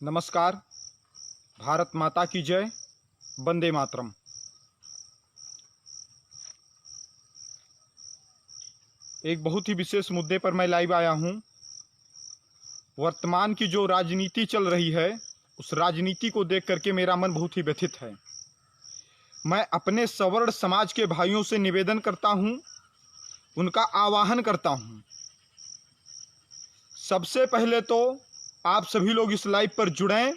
नमस्कार। भारत माता की जय। वंदे मातरम। एक बहुत ही विशेष मुद्दे पर मैं लाइव आया हूं। वर्तमान की जो राजनीति चल रही है उस राजनीति को देख करके मेरा मन बहुत ही व्यथित है। मैं अपने सवर्ण समाज के भाइयों से निवेदन करता हूं, उनका आह्वान करता हूं। सबसे पहले तो आप सभी लोग इस लाइव पर जुड़ें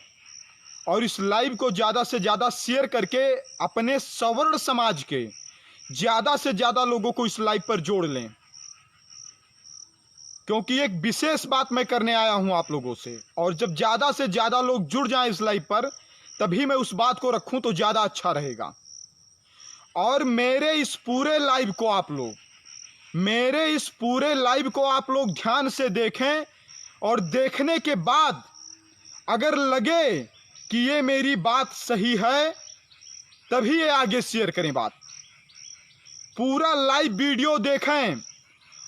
और इस लाइव को ज़्यादा से ज़्यादा शेयर करके अपने सवर्ण समाज के ज़्यादा से ज़्यादा लोगों को इस लाइव पर जोड़ लें, क्योंकि एक विशेष बात मैं करने आया हूं आप लोगों से। और जब ज़्यादा से ज़्यादा लोग जुड़ जाएं इस लाइव पर तभी मैं उस बात को रखूं तो ज़्यादा अच्छा रहेगा। और मेरे इस पूरे लाइव को आप लोग ध्यान से देखें और देखने के बाद अगर लगे कि ये मेरी बात सही है तभी ये आगे शेयर करें। बात पूरा लाइव वीडियो देखें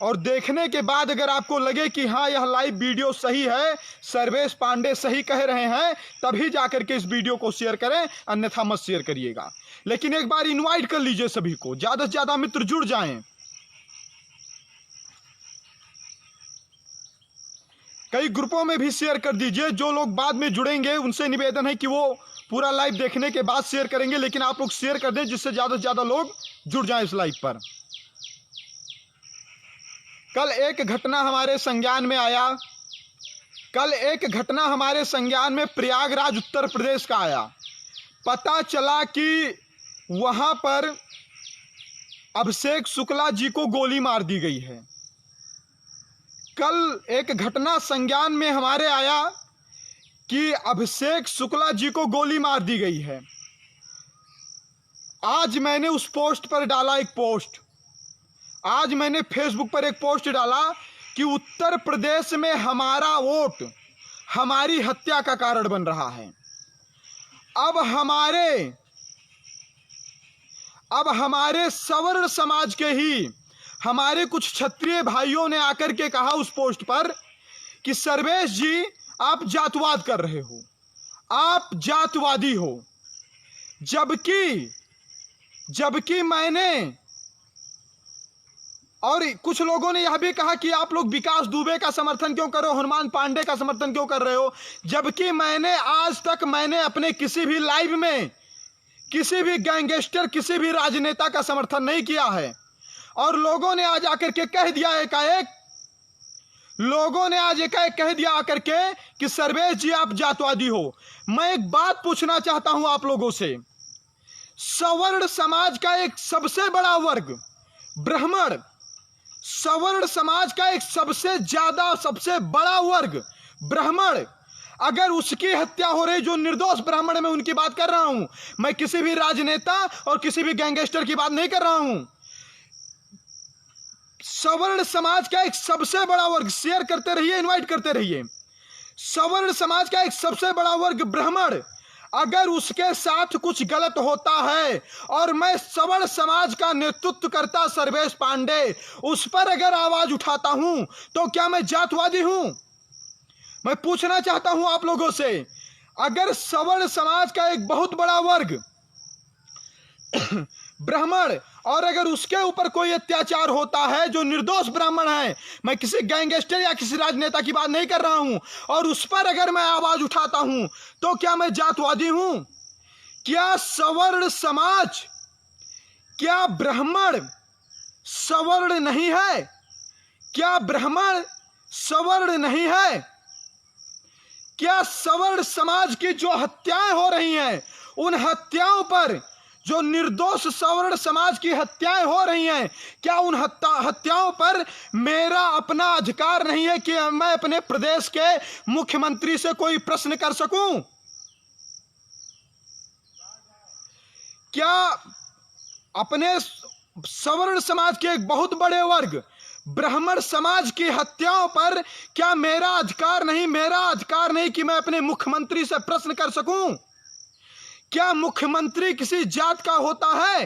और देखने के बाद अगर आपको लगे कि हाँ यह लाइव वीडियो सही है, सर्वेश पांडे सही कह रहे हैं, तभी जाकर के इस वीडियो को शेयर करें, अन्यथा मत शेयर करिएगा। लेकिन एक बार इनवाइट कर लीजिए सभी को, ज्यादा से ज्यादा मित्र जुड़ जाएं। कई ग्रुपों में भी शेयर कर दीजिए। जो लोग बाद में जुड़ेंगे उनसे निवेदन है कि वो पूरा लाइव देखने के बाद शेयर करेंगे, लेकिन आप लोग शेयर कर दें जिससे ज्यादा से ज्यादा लोग जुड़ जाएं इस लाइव पर। कल एक घटना हमारे संज्ञान में प्रयागराज उत्तर प्रदेश का आया। पता चला कि वहां पर अभिषेक शुक्ला जी को गोली मार दी गई है। कल एक घटना संज्ञान में हमारे आया कि अभिषेक शुक्ला जी को गोली मार दी गई है। आज मैंने उस पोस्ट पर डाला एक पोस्ट, आज मैंने फेसबुक पर एक पोस्ट डाला कि उत्तर प्रदेश में हमारा वोट हमारी हत्या का कारण बन रहा है। अब हमारे सवर्ण समाज के ही हमारे कुछ क्षत्रिय भाइयों ने आकर के कहा उस पोस्ट पर कि सर्वेश जी आप जातवाद कर रहे हो, आप जातवादी हो। जबकि मैंने, और कुछ लोगों ने यह भी कहा कि आप लोग विकास दुबे का समर्थन क्यों कर रहे हो, हनुमान पांडे का समर्थन क्यों कर रहे हो। जबकि मैंने आज तक अपने किसी भी लाइव में किसी भी गैंगस्टर, किसी भी राजनेता का समर्थन नहीं किया है। और लोगों ने आज आकर के कह दिया एकाएक आकर के कि सर्वेश जी आप जातवादी हो। मैं एक बात पूछना चाहता हूं आप लोगों से। सवर्ण समाज का एक सबसे बड़ा वर्ग ब्राह्मण, सवर्ण समाज का एक सबसे बड़ा वर्ग ब्राह्मण, अगर उसकी हत्या हो रही, जो निर्दोष ब्राह्मण, मैं उनकी बात कर रहा हूं, मैं किसी भी राजनेता और किसी भी गैंगस्टर की बात नहीं कर रहा हूं। सवर्ण समाज का एक सबसे बड़ा वर्ग, शेयर करते रहिए, इनवाइट करते रहिए। सवर्ण समाज का एक सबसे बड़ा वर्ग ब्राह्मण, अगर उसके साथ कुछ गलत होता है और मैं सवर्ण समाज का नेतृत्व करता सर्वेश पांडे उस पर अगर आवाज उठाता हूं तो क्या मैं जातवादी हूं? मैं पूछना चाहता हूं आप लोगों से। अगर सवर्ण समाज का एक बहुत बड़ा वर्ग ब्राह्मण, और अगर उसके ऊपर कोई अत्याचार होता है, जो निर्दोष ब्राह्मण है, मैं किसी गैंगस्टर या किसी राजनेता की बात नहीं कर रहा हूं, और उस पर अगर मैं आवाज उठाता हूं तो क्या मैं जातवादी हूं? क्या सवर्ण समाज, क्या ब्राह्मण सवर्ण नहीं है? क्या ब्राह्मण सवर्ण नहीं है? क्या सवर्ण समाज की जो हत्याएं हो रही हैं, उन हत्याओं पर, जो निर्दोष सवर्ण समाज की हत्याएं हो रही हैं, क्या उन हत्याओं पर मेरा अपना अधिकार नहीं है कि मैं अपने प्रदेश के मुख्यमंत्री से कोई प्रश्न कर सकूं? क्या अपने सवर्ण समाज के एक बहुत बड़े वर्ग ब्राह्मण समाज की हत्याओं पर क्या मेरा अधिकार नहीं कि मैं अपने मुख्यमंत्री से प्रश्न कर सकूं? क्या मुख्यमंत्री किसी जात का होता है?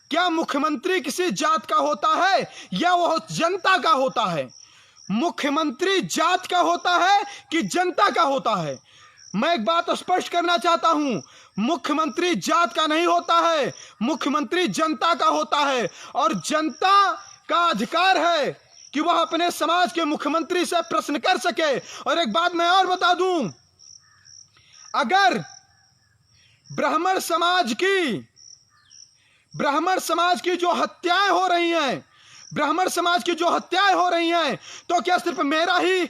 क्या मुख्यमंत्री किसी जात का होता है या वह जनता का होता है? मुख्यमंत्री जात का होता है कि जनता का होता है? मैं एक बात स्पष्ट करना चाहता हूं, मुख्यमंत्री जात का नहीं होता है, मुख्यमंत्री जनता का होता है। और जनता का अधिकार है कि वह अपने समाज के मुख्यमंत्री से प्रश्न कर सके। और एक बात मैं और बता दूं, अगर ब्राह्मण समाज की जो हत्याएं हो रही हैं, ब्राह्मण समाज की जो हत्याएं हो रही हैं, तो क्या सिर्फ मेरा ही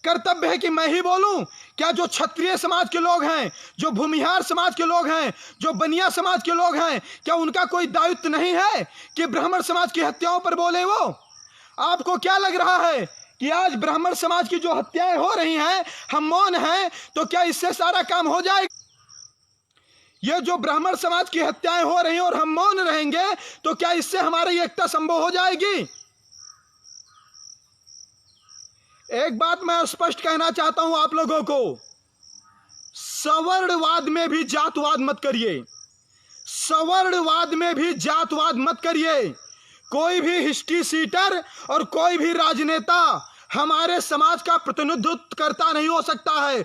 कर्तव्य है कि मैं ही बोलूं? क्या जो क्षत्रिय समाज के लोग हैं, जो भूमिहार समाज के लोग हैं, जो बनिया समाज के लोग हैं, क्या उनका कोई दायित्व नहीं है कि ब्राह्मण समाज की हत्याओं पर बोले वो? आपको क्या लग रहा है कि आज ब्राह्मण समाज की जो हत्याएं हो रही हैं, हम मौन हैं तो क्या इससे सारा काम हो जाएगा? ये जो ब्राह्मण समाज की हत्याएं हो रही हैं और हम मौन रहेंगे तो क्या इससे हमारी एकता संभव हो जाएगी? एक बात मैं स्पष्ट कहना चाहता हूं आप लोगों को, सवर्णवाद में भी जातवाद मत करिए, सवर्णवाद में भी जातवाद मत करिए। कोई भी हिस्ट्री सीटर और कोई भी राजनेता हमारे समाज का प्रतिनिधित्व करता नहीं हो सकता है।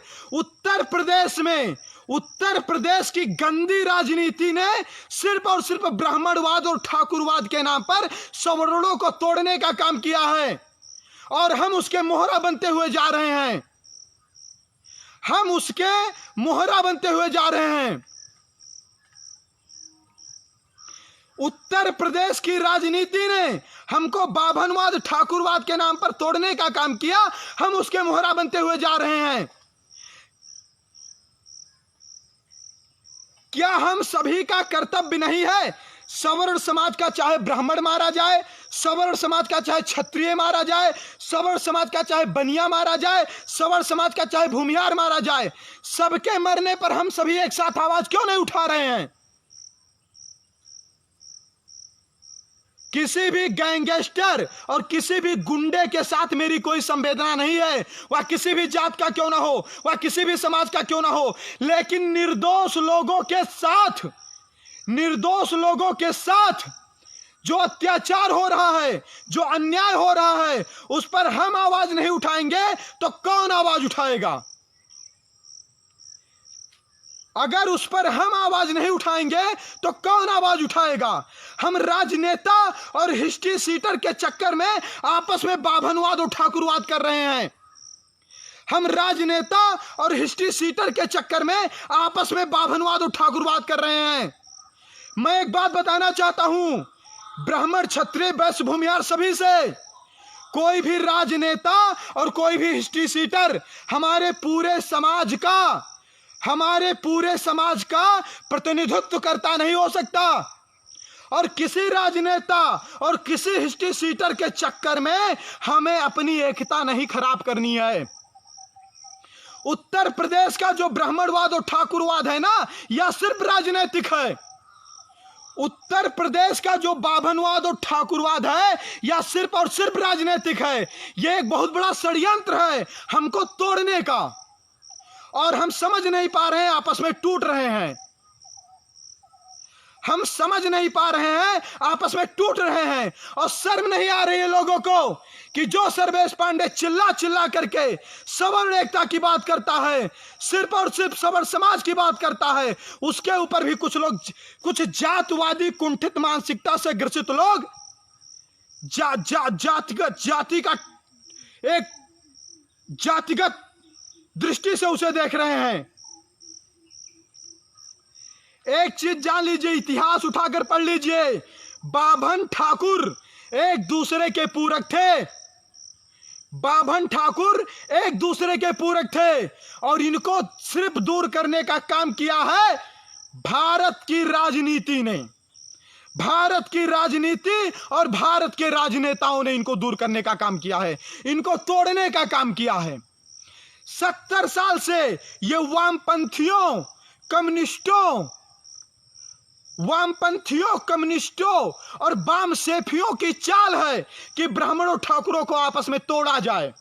उत्तर प्रदेश की गंदी राजनीति ने सिर्फ और सिर्फ ब्राह्मणवाद और ठाकुरवाद के नाम पर सवर्णों को तोड़ने का काम किया है और हम उसके मोहरा बनते हुए जा रहे हैं, हम उसके मोहरा बनते हुए जा रहे हैं। उत्तर प्रदेश की राजनीति ने हमको बाभनवाद ठाकुरवाद के नाम पर तोड़ने का काम किया, हम उसके मोहरा बनते हुए जा रहे हैं। क्या हम सभी का कर्तव्य नहीं है, सवर्ण समाज का चाहे ब्राह्मण मारा जाए, सवर्ण समाज का चाहे क्षत्रिय मारा जाए, सवर्ण समाज का चाहे बनिया मारा जाए, सवर्ण समाज का चाहे भूमिहार मारा जाए, सबके मरने पर हम सभी एक साथ आवाज क्यों नहीं उठा रहे हैं? किसी भी गैंगस्टर और किसी भी गुंडे के साथ मेरी कोई संवेदना नहीं है, वह किसी भी जात का क्यों ना हो, वह किसी भी समाज का क्यों ना हो, लेकिन निर्दोष लोगों के साथ जो अत्याचार हो रहा है, जो अन्याय हो रहा है, उस पर हम आवाज नहीं उठाएंगे तो कौन आवाज उठाएगा? अगर उस पर हम आवाज नहीं उठाएंगे तो कौन आवाज उठाएगा? हम राजनेता और हिस्ट्री सीटर के चक्कर में आपस में बाभनवाद और ठाकुरवाद कर रहे हैं। हम राजनेता और हिस्ट्री सीटर के चक्कर में आपस में बाभनवाद और ठाकुरवाद कर रहे हैं। मैं एक बात बताना चाहता हूं, ब्राह्मण क्षत्रिय वैश्य भूमिहार सभी से, कोई भी राजनेता और कोई भी हिस्ट्री सीटर हमारे पूरे समाज का प्रतिनिधित्व करता नहीं हो सकता। और किसी राजनेता और किसी हिस्ट्री सीटर के चक्कर में हमें अपनी एकता नहीं खराब करनी है। उत्तर प्रदेश का जो ब्राह्मणवाद और ठाकुरवाद है ना, यह सिर्फ राजनीतिक है। उत्तर प्रदेश का जो बाभनवाद और ठाकुरवाद है, यह सिर्फ और सिर्फ राजनीतिक है। यह एक बहुत बड़ा षड्यंत्र है हमको तोड़ने का, और हम समझ नहीं पा रहे हैं, आपस में टूट रहे हैं। हम समझ नहीं पा रहे हैं, आपस में टूट रहे हैं। और शर्म नहीं आ रही है लोगों को कि जो सर्वेश पांडे चिल्ला चिल्ला करके सवर्ण एकता की बात करता है, सिर्फ और सिर्फ सवर्ण समाज की बात करता है, उसके ऊपर भी कुछ लोग, कुछ जातवादी कुंठित मानसिकता से ग्रसित लोग जातिगत दृष्टि से उसे देख रहे हैं। एक चीज जान लीजिए, इतिहास उठाकर पढ़ लीजिए, बाभन ठाकुर एक दूसरे के पूरक थे। बाभन ठाकुर एक दूसरे के पूरक थे और इनको सिर्फ दूर करने का काम किया है भारत की राजनीति ने। भारत की राजनीति और भारत के राजनेताओं ने इनको दूर करने का काम किया है, इनको तोड़ने का काम किया है। 70 साल से ये वामपंथियों, कम्युनिस्टों और वाम सेफियों की चाल है कि ब्राह्मणों ठाकुरों को आपस में तोड़ा जाए,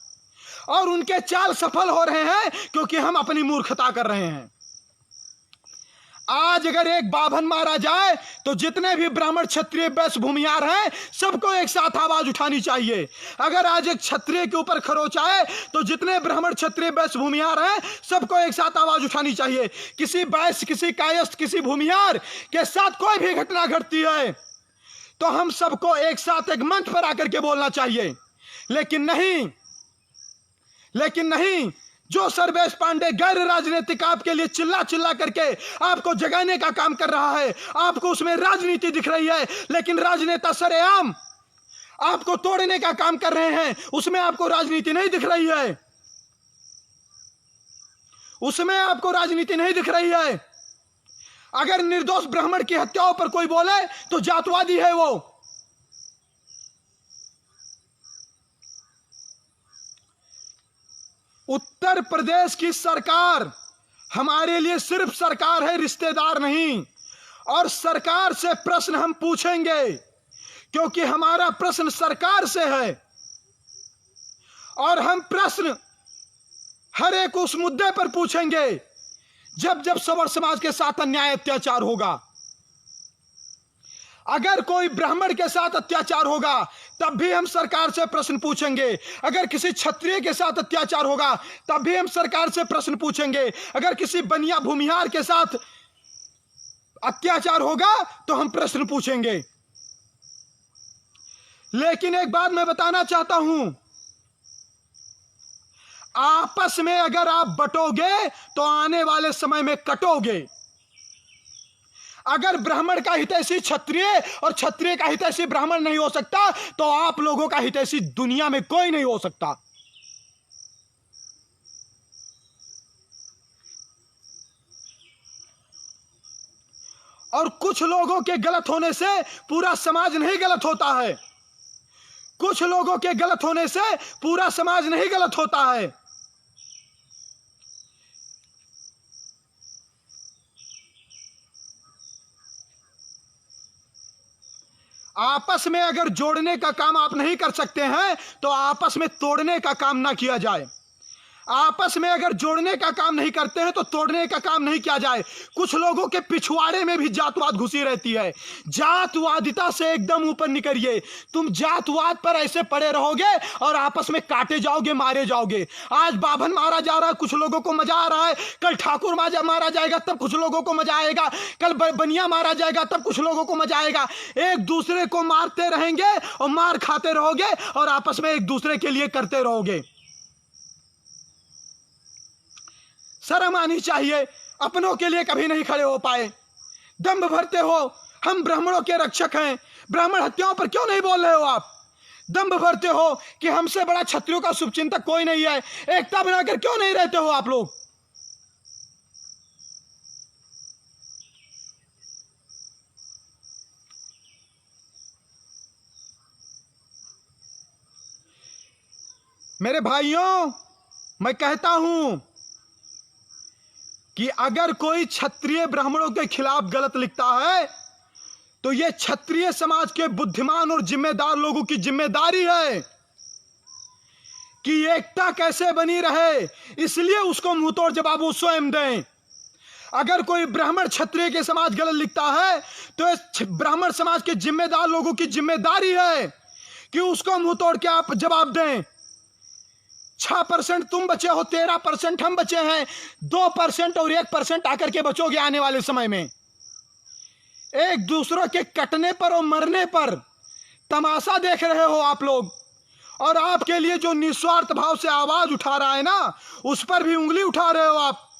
और उनके चाल सफल हो रहे हैं क्योंकि हम अपनी मूर्खता कर रहे हैं। आज अगर एक बाभन मारा जाए तो जितने भी ब्राह्मण क्षत्रिय वैश्य भूमिहार हैं सबको एक साथ आवाज उठानी चाहिए। अगर आज एक क्षत्रिय के ऊपर खरोच आए तो जितने ब्राह्मण क्षत्रिय वैश्य भूमिहार हैं सबको एक साथ आवाज उठानी चाहिए। किसी वैश्य, किसी कायस्थ, किसी भूमिहार के साथ कोई भी घटना घटती है तो हम सबको एक साथ एक मंच पर आकर के बोलना चाहिए। लेकिन नहीं, जो सर्वेश पांडे गैर राजनीतिक आपके लिए चिल्ला चिल्ला करके आपको जगाने का काम कर रहा है, आपको उसमें राजनीति दिख रही है, लेकिन राजनेता सरेआम आपको तोड़ने का काम कर रहे हैं, उसमें आपको राजनीति नहीं दिख रही है, उसमें आपको राजनीति नहीं दिख रही है। अगर निर्दोष ब्राह्मण की हत्याओं पर कोई बोले तो जातवादी है वो। उत्तर प्रदेश की सरकार हमारे लिए सिर्फ सरकार है, रिश्तेदार नहीं। और सरकार से प्रश्न हम पूछेंगे क्योंकि हमारा प्रश्न सरकार से है। और हम प्रश्न हर एक उस मुद्दे पर पूछेंगे जब जब सवर्ण समाज के साथ अन्याय अत्याचार होगा। अगर कोई ब्राह्मण के साथ अत्याचार होगा तब भी हम सरकार से प्रश्न पूछेंगे। अगर किसी क्षत्रिय के साथ अत्याचार होगा तब भी हम सरकार से प्रश्न पूछेंगे। अगर किसी बनिया भूमिहार के साथ अत्याचार होगा तो हम प्रश्न पूछेंगे। लेकिन एक बात मैं बताना चाहता हूं, आपस में अगर आप बटोगे तो आने वाले समय में कटोगे। अगर ब्राह्मण का हितैषी क्षत्रिय और क्षत्रिय का हितैषी ब्राह्मण नहीं हो सकता तो आप लोगों का हितैषी दुनिया में कोई नहीं हो सकता। और कुछ लोगों के गलत होने से पूरा समाज नहीं गलत होता है, कुछ लोगों के गलत होने से पूरा समाज नहीं गलत होता है। आपस में अगर जोड़ने का काम आप नहीं कर सकते हैं तो आपस में तोड़ने का काम ना किया जाए। आपस में अगर जोड़ने का काम नहीं करते हैं तो तोड़ने का काम नहीं किया जाए। कुछ लोगों के पिछवाड़े में भी जातवाद घुसी रहती है। जातवादिता से एकदम ऊपर निकलिए। तुम जातवाद पर ऐसे पड़े रहोगे और आपस में काटे जाओगे, मारे जाओगे। आज बाभन मारा जा रहा है, कुछ लोगों को मजा आ रहा है। कल ठाकुर मारा जाएगा तब कुछ लोगों को मजा आएगा। कल बनिया मारा जाएगा तब कुछ लोगों को मजा आएगा। एक दूसरे को मारते रहेंगे और मार खाते रहोगे और आपस में एक दूसरे के लिए करते रहोगे। शर्म आनी चाहिए। अपनों के लिए कभी नहीं खड़े हो पाए, दंभ भरते हो। हम ब्राह्मणों के रक्षक हैं, ब्राह्मण हत्याओं पर क्यों नहीं बोल रहे हो आप? दंभ भरते हो कि हमसे बड़ा क्षत्रियों का शुभचिंतक कोई नहीं है, एकता बनाकर क्यों नहीं रहते हो आप लोग? मेरे भाइयों, मैं कहता हूं कि अगर कोई क्षत्रिय ब्राह्मणों के खिलाफ गलत लिखता है तो यह क्षत्रिय समाज के बुद्धिमान और जिम्मेदार लोगों की जिम्मेदारी है कि एकता कैसे बनी रहे, इसलिए उसको मुंहतोड़ जवाब वो स्वयं दें। अगर कोई ब्राह्मण क्षत्रिय के समाज गलत लिखता है तो इस ब्राह्मण समाज के जिम्मेदार लोगों की जिम्मेदारी है कि उसको मुंहतोड़ के आप जवाब दें। 6% तुम बचे हो, 13% हम बचे हैं, 2% और 1% आकर के बचोगे आने वाले समय में। एक दूसरों के कटने पर और मरने पर तमाशा देख रहे हो आप लोग, और आपके लिए जो निस्वार्थ भाव से आवाज उठा रहा है ना, उस पर भी उंगली उठा रहे हो आप।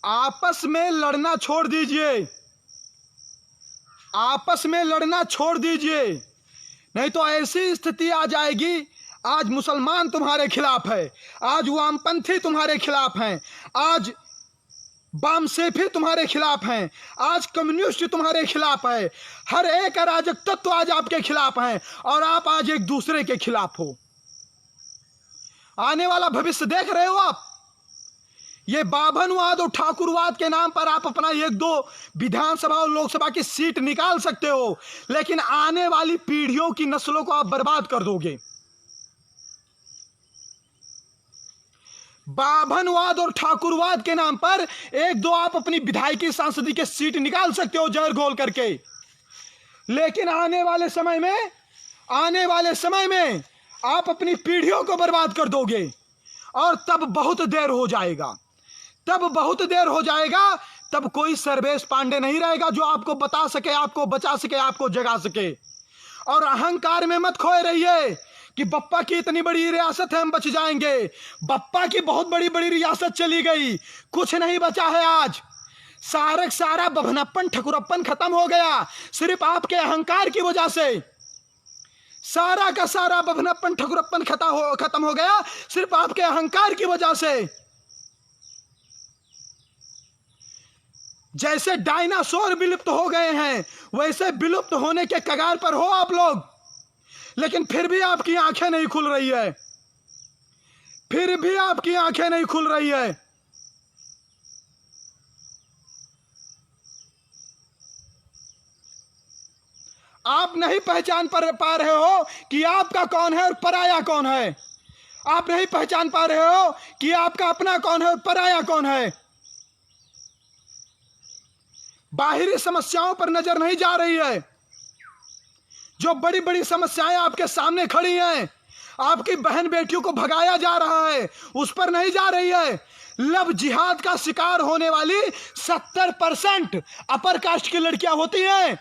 आपस में लड़ना छोड़ दीजिए, आपस में लड़ना छोड़ दीजिए, नहीं तो ऐसी स्थिति आ जाएगी। आज मुसलमान तुम्हारे खिलाफ है, आज वामपंथी तुम्हारे खिलाफ हैं, आज वामसेफी तुम्हारे खिलाफ हैं, आज कम्युनिस्ट तुम्हारे खिलाफ है। हर एक अराजक तत्व आज आपके खिलाफ हैं और आप आज एक दूसरे के खिलाफ हो। आने वाला भविष्य देख रहे हो आप ये बाभनवाद और ठाकुरवाद के नाम पर आप अपना एक दो विधानसभा और लोकसभा की सीट निकाल सकते हो, लेकिन आने वाली पीढ़ियों की नस्लों को आप बर्बाद कर दोगे। बाभनवाद और ठाकुरवाद के नाम पर एक दो आप अपनी विधायकी सांसदीय की सीट निकाल सकते हो जहर घोल करके, लेकिन आने वाले समय में आप अपनी पीढ़ियों को बर्बाद कर दोगे। और तब बहुत देर हो जाएगा, तब कोई सर्वेश पांडे नहीं रहेगा जो आपको बता सके, आपको बचा सके, आपको जगा सके। और अहंकार में मत खोए रहिए कि बप्पा की इतनी बड़ी रियासत है, हम बच जाएंगे। बप्पा की बहुत बड़ी बड़ी रियासत चली गई, कुछ नहीं बचा है। आज सारा बभनप्पन ठकुरप्पन खत्म हो गया, सिर्फ आपके अहंकार की वजह से। सारा का सारा बभनप्पन ठकुरप्पन खत्म हो गया, सिर्फ आपके अहंकार की वजह से। जैसे डायनासोर विलुप्त हो गए हैं, वैसे विलुप्त होने के कगार पर हो आप लोग, लेकिन फिर भी आपकी आंखें नहीं खुल रही है। आप नहीं पहचान पा रहे हो कि आपका कौन है और पराया कौन है। आप नहीं पहचान पा रहे हो कि आपका अपना कौन है और पराया कौन है। बाहरी समस्याओं पर नजर नहीं जा रही है। जो बड़ी बड़ी समस्याएं आपके सामने खड़ी हैं, आपकी बहन बेटियों को भगाया जा रहा है, उस पर नहीं जा रही है। लव जिहाद का शिकार होने वाली 70% अपर कास्ट की लड़कियां होती हैं।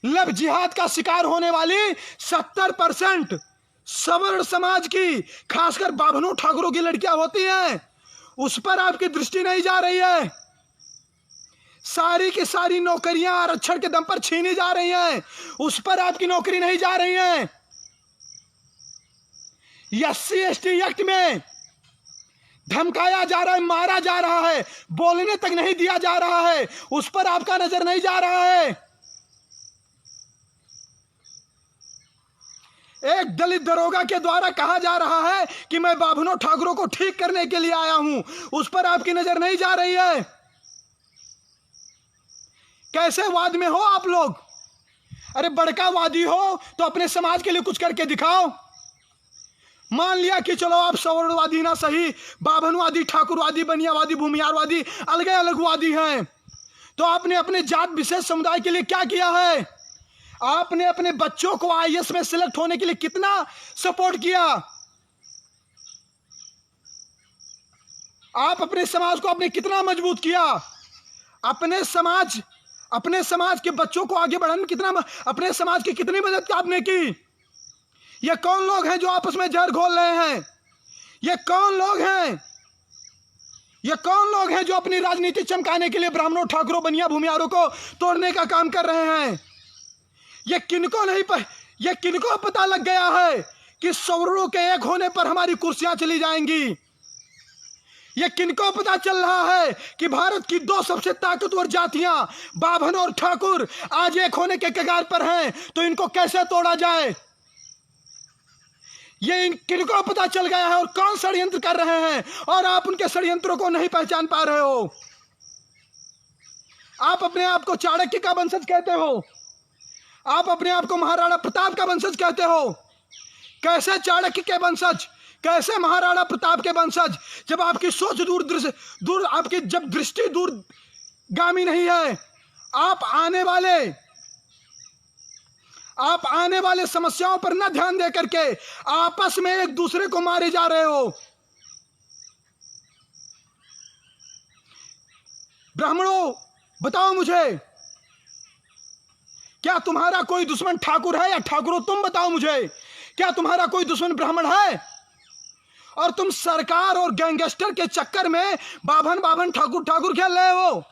लव जिहाद का शिकार होने वाली 70% सवर्ण समाज की, खासकर बाभनों ठाकुरों की लड़कियां होती हैं। उस पर आपकी दृष्टि नहीं जा रही है। सारी की सारी नौकरियां आरक्षण के दम पर छीनी जा रही हैं, उस पर आपकी नौकरी नहीं जा रही है। SC/ST एक्ट में धमकाया जा रहा है, मारा जा रहा है, बोलने तक नहीं दिया जा रहा है, उस पर आपका नजर नहीं जा रहा है। एक दलित दरोगा के द्वारा कहा जा रहा है कि मैं बाभनों ठाकुरों को ठीक करने के लिए आया हूं, उस पर आपकी नजर नहीं जा रही है। कैसे वाद में हो आप लोग? अरे बड़का वादी हो तो अपने समाज के लिए कुछ करके दिखाओ। मान लिया कि चलो आप सवर्णवादी ना सही, बाभनवादी, ठाकुरवादी, बनियावादी, भूमिहारवादी अलग अलग वादी हैं, तो आपने अपने जात विशेष समुदाय के लिए क्या किया है? आपने अपने बच्चों को IAS में सिलेक्ट होने के लिए कितना सपोर्ट किया? आप अपने समाज को आपने कितना मजबूत किया? अपने समाज के बच्चों को आगे बढ़ाने में कितना, अपने समाज की कितनी मदद आपने की? ये कौन लोग हैं जो आपस में जहर घोल रहे हैं? ये कौन लोग हैं जो अपनी राजनीति चमकाने के लिए ब्राह्मणों, ठाकुरों, बनिया, भूमिहारों को तोड़ने का काम कर रहे हैं? ये किनको पता लग गया है कि सवर्णों के एक होने पर हमारी कुर्सियां चली जाएंगी? ये किनको पता चल रहा है कि भारत की 2 सबसे ताकतवर जातियां बाभन और ठाकुर आज एक होने के कगार पर हैं, तो इनको कैसे तोड़ा जाए? ये किनको पता चल गया है और कौन षड्यंत्र कर रहे हैं, और आप उनके षड्यंत्रों को नहीं पहचान पा रहे हो। आप अपने आप को चाणक्य का वंशज कहते हो, आप अपने आप को महाराणा प्रताप का वंशज कहते हो। कैसे चाणक्य के वंशज, कैसे महाराणा प्रताप के वंशज, जब आपकी सोच दूर आपकी जब दृष्टि दूरगामी नहीं है। आप आने वाले समस्याओं पर न ध्यान दे करके आपस में एक दूसरे को मारे जा रहे हो। ब्राह्मणों बताओ मुझे, क्या तुम्हारा कोई दुश्मन ठाकुर है? या ठाकुरों तुम बताओ मुझे, क्या तुम्हारा कोई दुश्मन ब्राह्मण है? और तुम सरकार और गैंगस्टर के चक्कर में बाभन ठाकुर खेल रहे हो।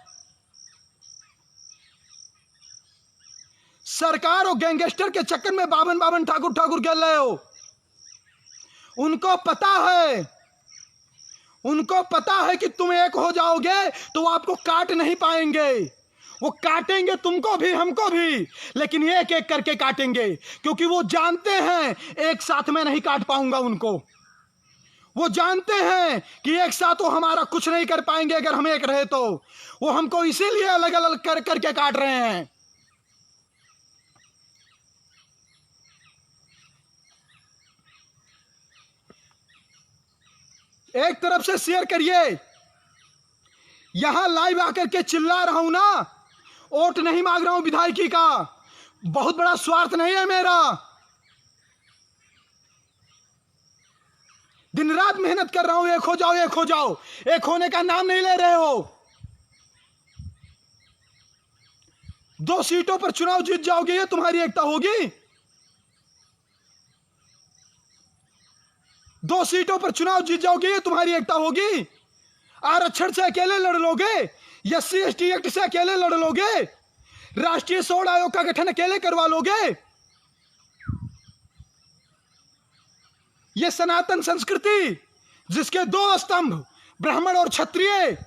सरकार और गैंगस्टर के चक्कर में बाभन ठाकुर खेल रहे हो। उनको पता है कि तुम एक हो जाओगे तो वो आपको काट नहीं पाएंगे। वो काटेंगे तुमको भी, हमको भी, लेकिन एक एक करके काटेंगे, क्योंकि वो जानते हैं एक साथ में नहीं काट पाऊंगा उनको। वो जानते हैं कि एक साथ वो हमारा कुछ नहीं कर पाएंगे अगर हम एक रहे तो। वो हमको इसीलिए अलग अलग करके काट रहे हैं। एक तरफ से शेयर करिए, यहां लाइव आकर के चिल्ला रहा हूं ना, वोट नहीं मांग रहा हूं विधायकी का, बहुत बड़ा स्वार्थ नहीं है मेरा। दिन रात मेहनत कर रहा हूं, एक हो जाओ एक हो जाओ। एक होने का नाम नहीं ले रहे हो। 2 सीटों पर चुनाव जीत जाओगे, ये तुम्हारी एकता होगी? 2 सीटों पर चुनाव जीत जाओगे, ये तुम्हारी एकता होगी? आरक्षण से अकेले लड़ लोगे? SC ST एक्ट से अकेले लड़ लोगे? राष्ट्रीय सौर आयोग का गठन अकेले करवा लोगे? ये सनातन संस्कृति जिसके 2 स्तंभ ब्राह्मण और क्षत्रिय,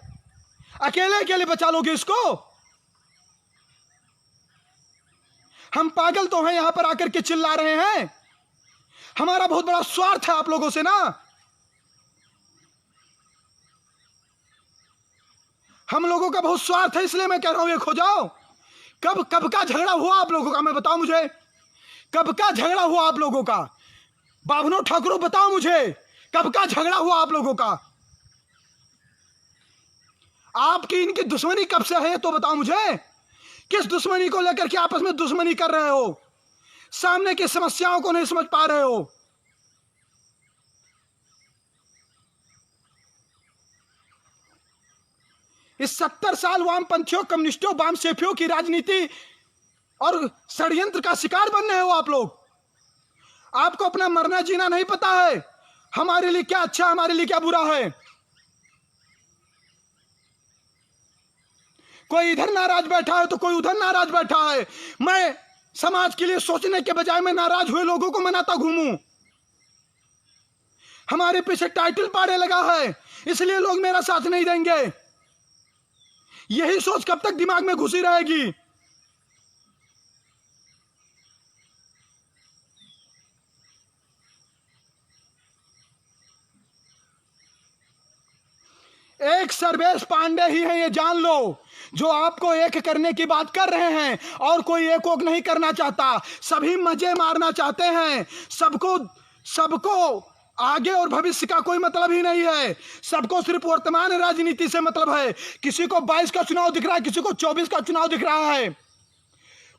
अकेले अकेले बचा लोगे इसको? हम पागल तो हैं यहां पर आकर के चिल्ला रहे हैं। हमारा बहुत बड़ा स्वार्थ है आप लोगों से ना। हम लोगों का बहुत स्वार्थ है, इसलिए मैं कह रहा हूं एक हो जाओ। कब का झगड़ा हुआ आप लोगों का, मैं बताओ मुझे, कब का झगड़ा हुआ आप लोगों का? बाबनो ठाकुर बताओ मुझे, कब का झगड़ा हुआ आप लोगों का? आपकी इनकी दुश्मनी कब से है तो बताओ मुझे। किस दुश्मनी को लेकर के आपस में दुश्मनी कर रहे हो? सामने की समस्याओं को नहीं समझ पा रहे हो। इस 70 साल वामपंथियों, कम्युनिस्टों, वामसेफियों की राजनीति और षड्यंत्र का शिकार बन रहे हो आप लोग। आपको अपना मरना जीना नहीं पता है, हमारे लिए क्या अच्छा, हमारे लिए क्या बुरा है। कोई इधर नाराज बैठा है तो कोई उधर नाराज बैठा है। मैं समाज के लिए सोचने के बजाय मैं नाराज हुए लोगों को मनाता घूमूं। हमारे पीछे टाइटल पाड़े लगा है, इसलिए लोग मेरा साथ नहीं देंगे। यही सोच कब तक दिमाग में घुसी रहेगी? एक सर्वेश पांडे ही है, ये जान लो, जो आपको एक करने की बात कर रहे हैं। और कोई एक नहीं करना चाहता, सभी मजे मारना चाहते हैं। सबको आगे और भविष्य का कोई मतलब ही नहीं है। सबको सिर्फ वर्तमान राजनीति से मतलब है। किसी को 22 का चुनाव दिख रहा है, किसी को 24 का चुनाव दिख रहा है।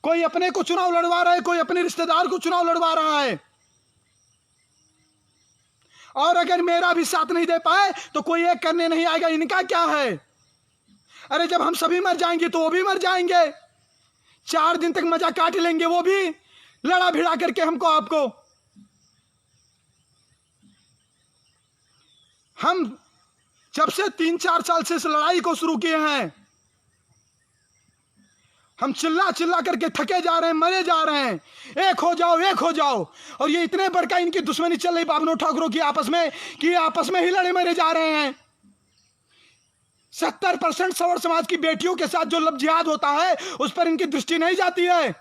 कोई अपने को चुनाव लड़वा रहा है, कोई अपने रिश्तेदार को चुनाव लड़वा रहा है। और अगर मेरा भी साथ नहीं दे पाए तो कोई एक करने नहीं आएगा, इनका क्या है? अरे जब हम सभी मर जाएंगे तो वो भी मर जाएंगे। 4 दिन तक मजा काट लेंगे, वो भी लड़ा भिड़ा करके हमको आपको। हम जब से 3-4 साल से इस लड़ाई को शुरू किए हैं, हम चिल्ला चिल्ला करके थके जा रहे हैं, मरे जा रहे हैं। एक हो जाओ एक हो जाओ। और ये इतने बड़का इनकी दुश्मनी चल रही बाबनों ठाकुरों की आपस में, कि आपस में ही लड़े मरे जा रहे हैं। 70% सवर समाज की बेटियों के साथ जो लब जिहाद होता है उस पर इनकी दृष्टि नहीं जाती है।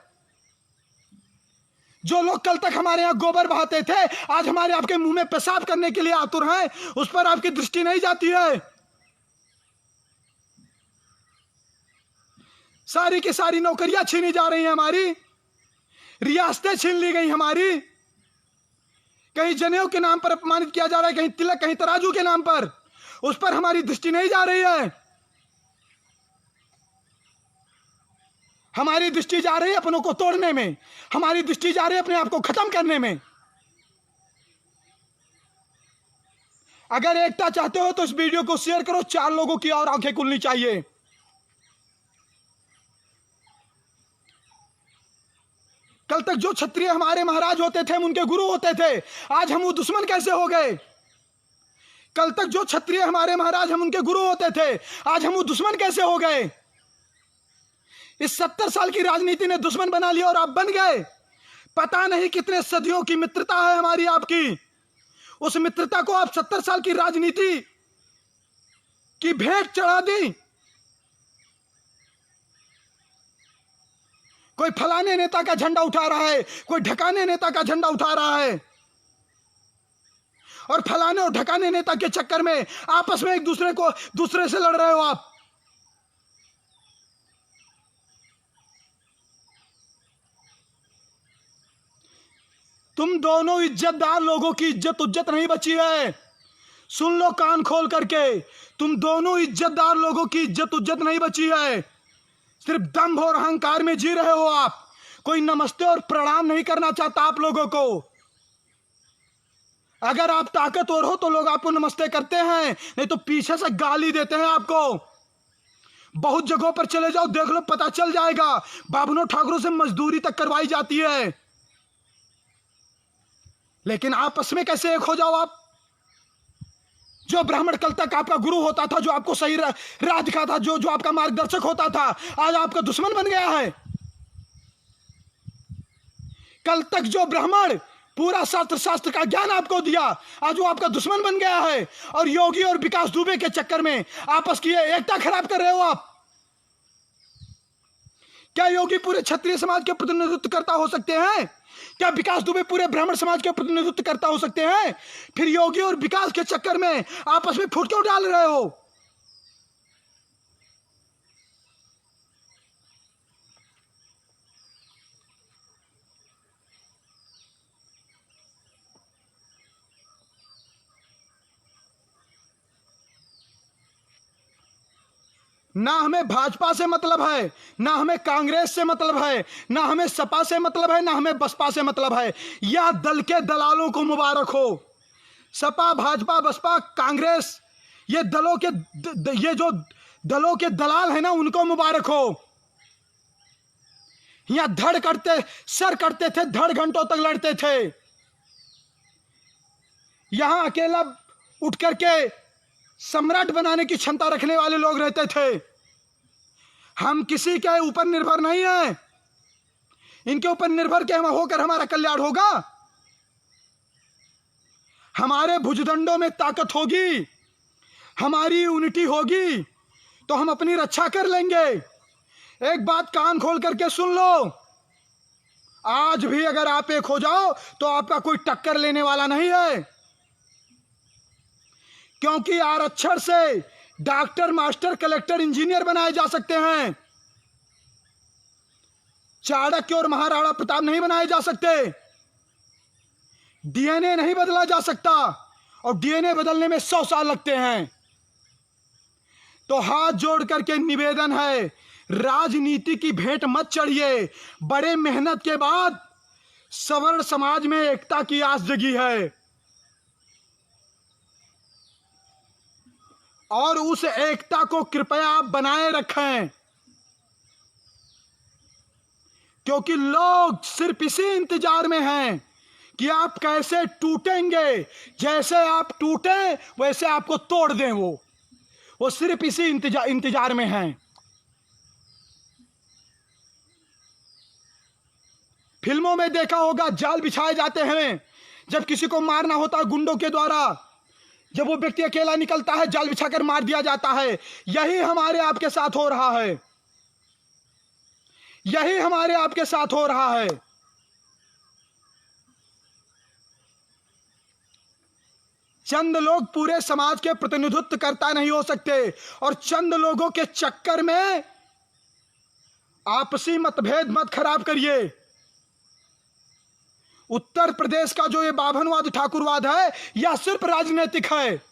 जो लोग कल तक हमारे यहां गोबर बहाते थे, आज हमारे आपके मुंह में पेशाब करने के लिए आतुर हैं, उस पर आपकी दृष्टि नहीं जाती है। सारी की सारी नौकरियां छीनी जा रही हैं हमारी, रियासतें छीन ली गई हमारी। कहीं जनेऊ के नाम पर अपमानित किया जा रहा है, कहीं तिलक, कहीं तराजू के नाम पर, उस पर हमारी दृष्टि नहीं जा रही है। हमारी दृष्टि जा रही है अपनों को तोड़ने में, हमारी दृष्टि जा रही है अपने आप को खत्म करने में। अगर एकता चाहते हो तो इस वीडियो को शेयर करो, 4 लोगों की और आंखें खुलनी चाहिए। कल तक जो क्षत्रिय हमारे महाराज होते थे, हम उनके गुरु होते थे, आज हम वो दुश्मन कैसे हो गए? कल तक जो क्षत्रिय हमारे महाराज, हम उनके गुरु होते थे, आज हम वो दुश्मन कैसे हो गए? इस 70 साल की राजनीति ने दुश्मन बना लिया और आप बन गए। पता नहीं कितने सदियों की मित्रता है हमारी आपकी, उस मित्रता को आप 70 साल की राजनीति की भेंट चढ़ा दी। कोई फलाने नेता का झंडा उठा रहा है, कोई ढकाने नेता का झंडा उठा रहा है। और फलाने और ढकाने नेता के चक्कर में आपस में एक दूसरे से लड़ रहे हो आप। तुम दोनों इज्जतदार लोगों की इज्जत नहीं बची है। सुन लो कान खोल करके, तुम दोनों इज्जतदार लोगों की इज्जत नहीं बची है। सिर्फ दंभ और अहंकार में जी रहे हो आप। कोई नमस्ते और प्रणाम नहीं करना चाहता आप लोगों को। अगर आप ताकतवर हो तो लोग आपको नमस्ते करते हैं, नहीं तो पीछे से गाली देते हैं आपको। बहुत जगहों पर चले जाओ, देख लो, पता चल जाएगा। बाबनों ठाकुरों से मजदूरी तक करवाई जाती है, लेकिन आपस में कैसे एक हो जाओ आप। जो ब्राह्मण कल तक आपका गुरु होता था, जो आपको सही राह दिखाता था, जो आपका मार्गदर्शक होता था, आज आपका दुश्मन बन गया है। कल तक जो ब्राह्मण पूरा शास्त्र का ज्ञान आपको दिया, आज वो आपका दुश्मन बन गया है। और योगी और विकास दुबे के चक्कर में आपस की एकता खराब कर रहे हो आप। क्या योगी पूरे क्षत्रिय समाज के प्रतिनिधित्व करता हो सकते हैं? क्या विकास दुबे पूरे ब्राह्मण समाज के प्रतिनिधित्व करता हो सकते हैं? फिर योगी और विकास के चक्कर में आपस में फूट क्यों डाल रहे हो? ना हमें भाजपा से मतलब है, ना हमें कांग्रेस से मतलब है, ना हमें सपा से मतलब है, ना हमें बसपा से मतलब है। यह दल के दलालों को मुबारक हो। सपा, भाजपा, बसपा, कांग्रेस, ये जो दलों के दलाल है ना, उनको मुबारक हो। यहां सर करते थे, धड़ घंटों तक लड़ते थे। यहां अकेला उठ करके सम्राट बनाने की क्षमता रखने वाले लोग रहते थे। हम किसी के ऊपर निर्भर नहीं है। इनके ऊपर निर्भर के हम होकर हमारा कल्याण होगा? हमारे भुजदंडों में ताकत होगी, हमारी यूनिटी होगी, तो हम अपनी रक्षा कर लेंगे। एक बात कान खोल करके सुन लो, आज भी अगर आप एक हो जाओ तो आपका कोई टक्कर लेने वाला नहीं है। क्योंकि आरक्षण से डॉक्टर, मास्टर, कलेक्टर, इंजीनियर बनाए जा सकते हैं। चाणक्य और महाराणा प्रताप नहीं बनाए जा सकते। डीएनए नहीं बदला जा सकता, और डीएनए बदलने में 100 साल लगते हैं। तो हाथ जोड़ करके निवेदन है, राजनीति की भेंट मत चढ़िए। बड़े मेहनत के बाद सवर्ण समाज में एकता की आस जगी है, और उस एकता को कृपया आप बनाए रखें। क्योंकि लोग सिर्फ इसी इंतजार में हैं कि आप कैसे टूटेंगे। जैसे आप टूटे वैसे आपको तोड़ दें। वो सिर्फ इसी इंतजार में हैं। फिल्मों में देखा होगा, जाल बिछाए जाते हैं जब किसी को मारना होता है गुंडों के द्वारा। जब वो व्यक्ति अकेला निकलता है, जाल बिछाकर मार दिया जाता है। यही हमारे आपके साथ हो रहा है। यही हमारे आपके साथ हो रहा है। चंद लोग पूरे समाज के प्रतिनिधित्व करता नहीं हो सकते, और चंद लोगों के चक्कर में आपसी मतभेद मत खराब करिए। उत्तर प्रदेश का जो ये बाभनवाद, ठाकुरवाद है, यह सिर्फ राजनीतिक है।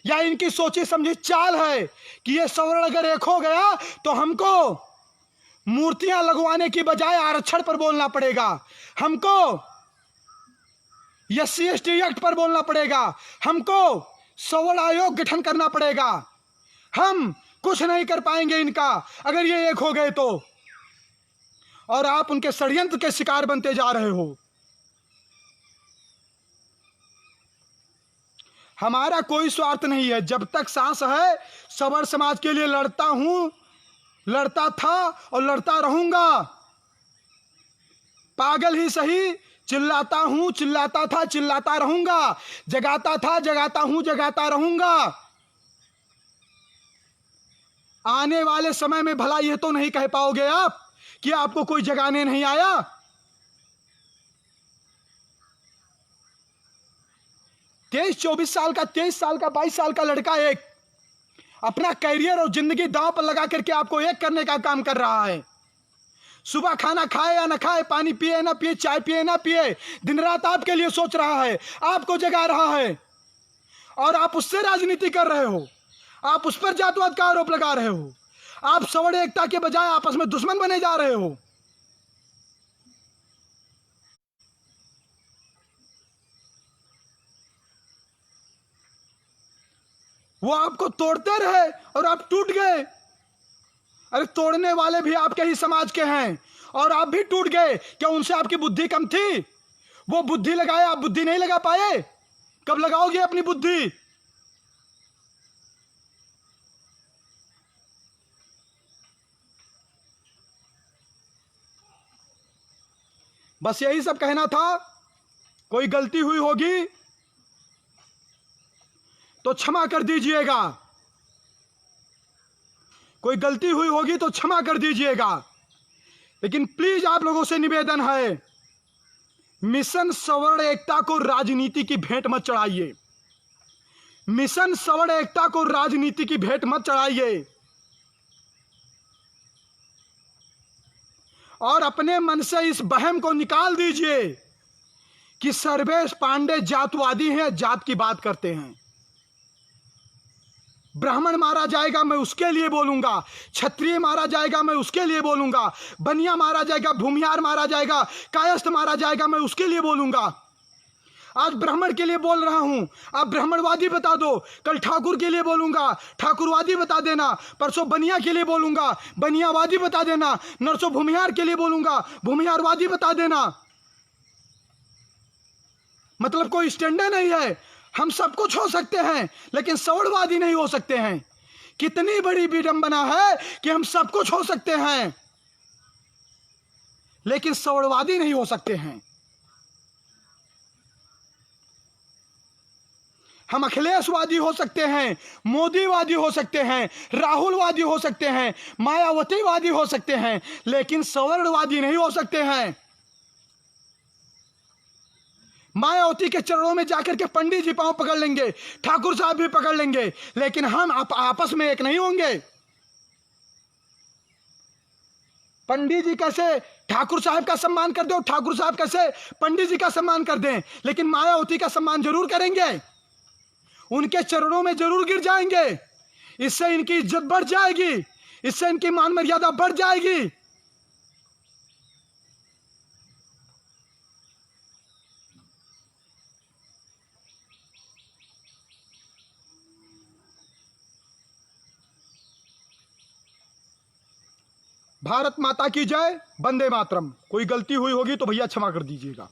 या इनकी सोची समझी चाल है कि ये सवर्ण अगर एक हो गया तो हमको मूर्तियां लगवाने की बजाय आरक्षण पर बोलना पड़ेगा, हमको SC/ST एक्ट पर बोलना पड़ेगा, हमको सवर्ण आयोग गठन करना पड़ेगा। हम कुछ नहीं कर पाएंगे इनका अगर ये एक हो गए तो। और आप उनके षड्यंत्र के शिकार बनते जा रहे हो। हमारा कोई स्वार्थ नहीं है। जब तक सांस है सवर्ण समाज के लिए लड़ता हूं, लड़ता था और लड़ता रहूंगा। पागल ही सही, चिल्लाता हूं, चिल्लाता था, चिल्लाता रहूंगा। जगाता था, जगाता हूं, जगाता रहूंगा। आने वाले समय में भला यह तो नहीं कह पाओगे आप कि आपको कोई जगाने नहीं आया। 23-24 साल का, 23 साल का, 22 साल का लड़का एक अपना कैरियर और जिंदगी दांव पर लगा करके आपको एक करने का काम कर रहा है। सुबह खाना खाए या ना खाए, पानी पिए ना पिए, चाय पिए ना पिए, दिन रात आपके लिए सोच रहा है, आपको जगा रहा है, और आप उससे राजनीति कर रहे हो, आप उस पर जातिवाद का आरोप लगा रहे हो, आप सवर्ण एकता के बजाय आपस में दुश्मन बने जा रहे हो। वो आपको तोड़ते रहे और आप टूट गए। अरे तोड़ने वाले भी आपके ही समाज के हैं और आप भी टूट गए। क्या उनसे आपकी बुद्धि कम थी? वो बुद्धि लगाए, आप बुद्धि नहीं लगा पाए। कब लगाओगे अपनी बुद्धि? बस यही सब कहना था। कोई गलती हुई होगी तो क्षमा कर दीजिएगा, कोई गलती हुई होगी तो क्षमा कर दीजिएगा। लेकिन प्लीज आप लोगों से निवेदन है, मिशन सवर्ण एकता को राजनीति की भेंट मत चढ़ाइए। मिशन सवर्ण एकता को राजनीति की भेंट मत चढ़ाइए और अपने मन से इस वहम को निकाल दीजिए कि सर्वेश पांडे जातवादी हैं, जात की बात करते हैं। ब्राह्मण मारा जाएगा मैं उसके लिए बोलूंगा, क्षत्रिय मारा जाएगा मैं उसके लिए बोलूंगा, बनिया मारा जाएगा, भूमिहार मारा जाएगा, कायस्थ मारा जाएगा मैं उसके लिए बोलूंगा। आज ब्राह्मण के लिए बोल रहा हूं, आप ब्राह्मणवादी बता दो। कल ठाकुर के लिए बोलूंगा, ठाकुरवादी बता देना। परसों बनिया के लिए बोलूंगा, बनियावादी बता देना। नरसों भूमिहार के लिए बोलूंगा, भूमिहारवादी बता देना। मतलब कोई स्टैंडर्ड नहीं है। हम सब कुछ हो सकते हैं लेकिन सवर्णवादी नहीं हो सकते हैं। कितनी बड़ी विडंबना है कि हम सब कुछ हो सकते हैं लेकिन सवर्णवादी नहीं हो सकते हैं। हम अखिलेशवादी हो सकते हैं, मोदीवादी हो सकते हैं, राहुलवादी हो सकते हैं, मायावतीवादी हो सकते हैं, लेकिन सवर्णवादी नहीं हो सकते हैं। मायावती के चरणों में जाकर के पंडित जी पांव पकड़ लेंगे, ठाकुर साहब भी पकड़ लेंगे, लेकिन हम आपस में एक नहीं होंगे। पंडित जी कैसे ठाकुर साहब का सम्मान कर दो, ठाकुर साहब कैसे पंडित जी का सम्मान कर दें, लेकिन मायावती का सम्मान जरूर करेंगे, उनके चरणों में जरूर गिर जाएंगे। इससे इनकी इज्जत बढ़ जाएगी, इससे इनकी मान मर्यादा बढ़ जाएगी। भारत माता की जय, वंदे मातरम। कोई गलती हुई होगी तो भैया क्षमा कर दीजिएगा।